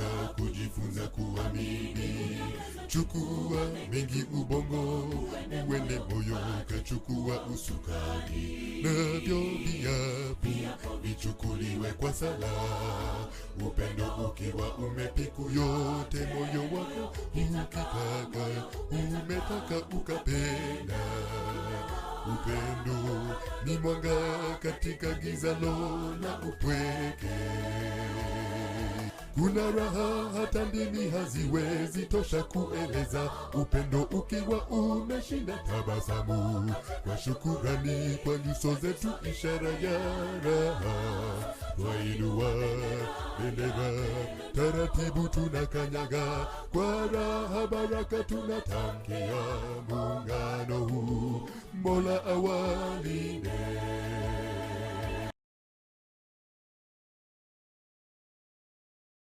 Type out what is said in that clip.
nataka kujifunza kuamini. Chukua mengi ubongo, uende moyo, kachukua usukani. Navyo viapo vichukuliwe kwa sala. Upendo ukiwa umepiku yote moyo wako, ukitaka umetaka ukapenda. Upendo ni mwanga katika giza na upweke. Kuna raha hata ndimi haziwezi tosha kueleza. Upendo ukiwa umeshinda tabasamu, kwa shukurani kwa nyuso zetu ishara ya raha. Twainua bendera taratibu tunakanyaga, kwa raha baraka tunatamkia muungano huu. Mola awalinde.